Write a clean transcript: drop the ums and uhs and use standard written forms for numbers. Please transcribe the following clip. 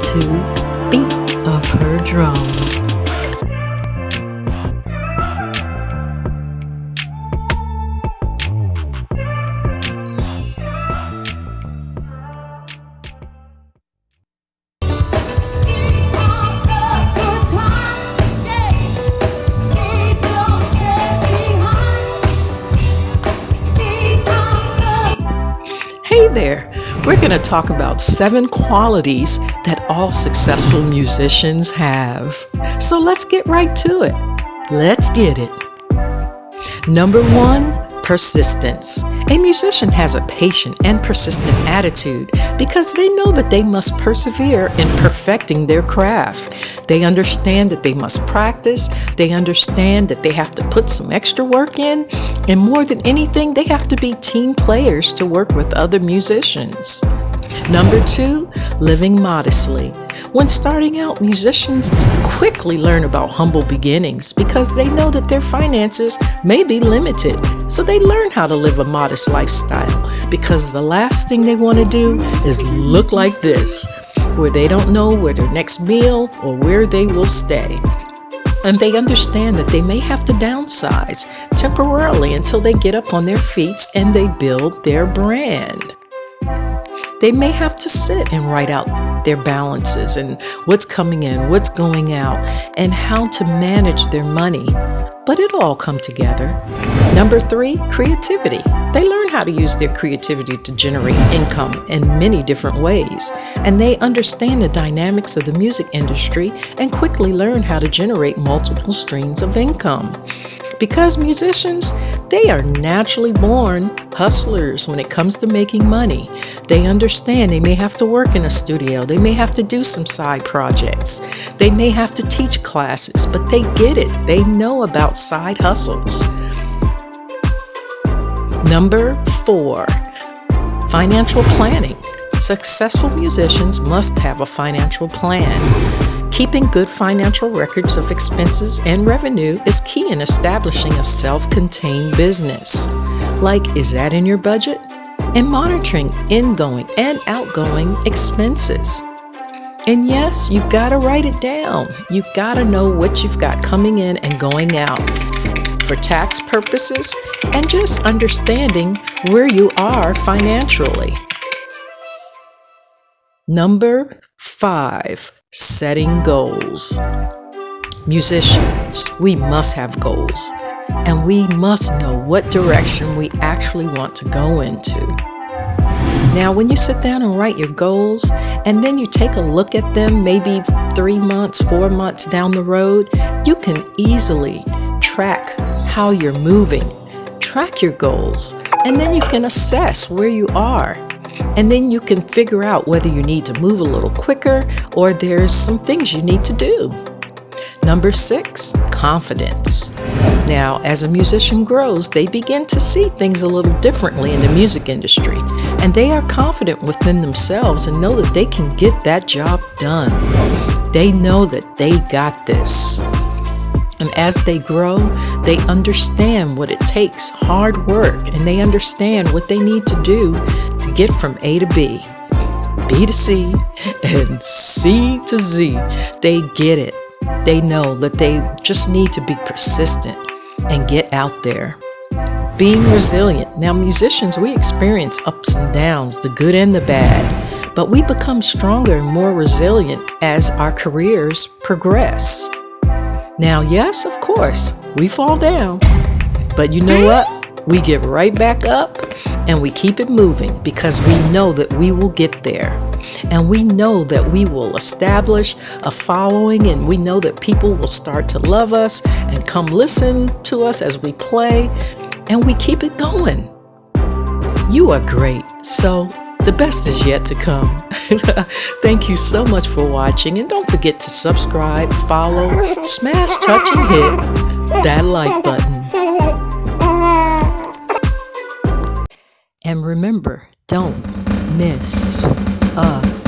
to Beat of Her Drum. Hey there! We're going to talk about 7 qualities that all successful musicians have. So let's get right to it. Let's get it. Number 1, persistence. A musician has a patient and persistent attitude because they know that they must persevere in perfecting their craft. They understand that they must practice. They understand that they have to put some extra work in. And more than anything, they have to be team players to work with other musicians. Number 2, living modestly. When starting out, musicians quickly learn about humble beginnings because they know that their finances may be limited. So they learn how to live a modest lifestyle because the last thing they want to do is look like this, where they don't know where their next meal or where they will stay. And they understand that they may have to downsize temporarily until they get up on their feet and they build their brand. They may have to sit and write out their balances and what's coming in, what's going out, and how to manage their money. But it'll all come together. Number 3, creativity. They learn how to use their creativity to generate income in many different ways. And they understand the dynamics of the music industry and quickly learn how to generate multiple streams of income. Because musicians, they are naturally born hustlers when it comes to making money. They understand they may have to work in a studio. They may have to do some side projects. They may have to teach classes, but they get it. They know about side hustles. Number 4, financial planning. Successful musicians must have a financial plan. Keeping good financial records of expenses and revenue is key in establishing a self-contained business. Like, is that in your budget? And monitoring ingoing and outgoing expenses. And yes, you've got to write it down. You've got to know what you've got coming in and going out for tax purposes and just understanding where you are financially. Number 5, setting goals. Musicians, we must have goals, and we must know what direction we actually want to go into. Now, when you sit down and write your goals, and then you take a look at them maybe 3 months, 4 months down the road, you can easily track how you're moving, track your goals, and then you can assess where you are. And then you can figure out whether you need to move a little quicker or there's some things you need to do. Number 6, confidence. Now, as a musician grows, they begin to see things a little differently in the music industry, and they are confident within themselves and know that they can get that job done. They know that they got this. And as they grow, they understand what it takes, hard work, and they understand what they need to do to get from A to B, B to C, and C to Z. They get it. They know that they just need to be persistent and get out there. Being resilient. Now, musicians, we experience ups and downs, the good and the bad, but we become stronger and more resilient as our careers progress. Now, yes, of course, we fall down, but you know what? We get right back up and we keep it moving because we know that we will get there. And we know that we will establish a following, and we know that people will start to love us and come listen to us as we play, and we keep it going. You are great. So the best is yet to come. Thank you so much for watching, and don't forget to subscribe, follow, smash, touch, and hit that like button. And remember, don't miss a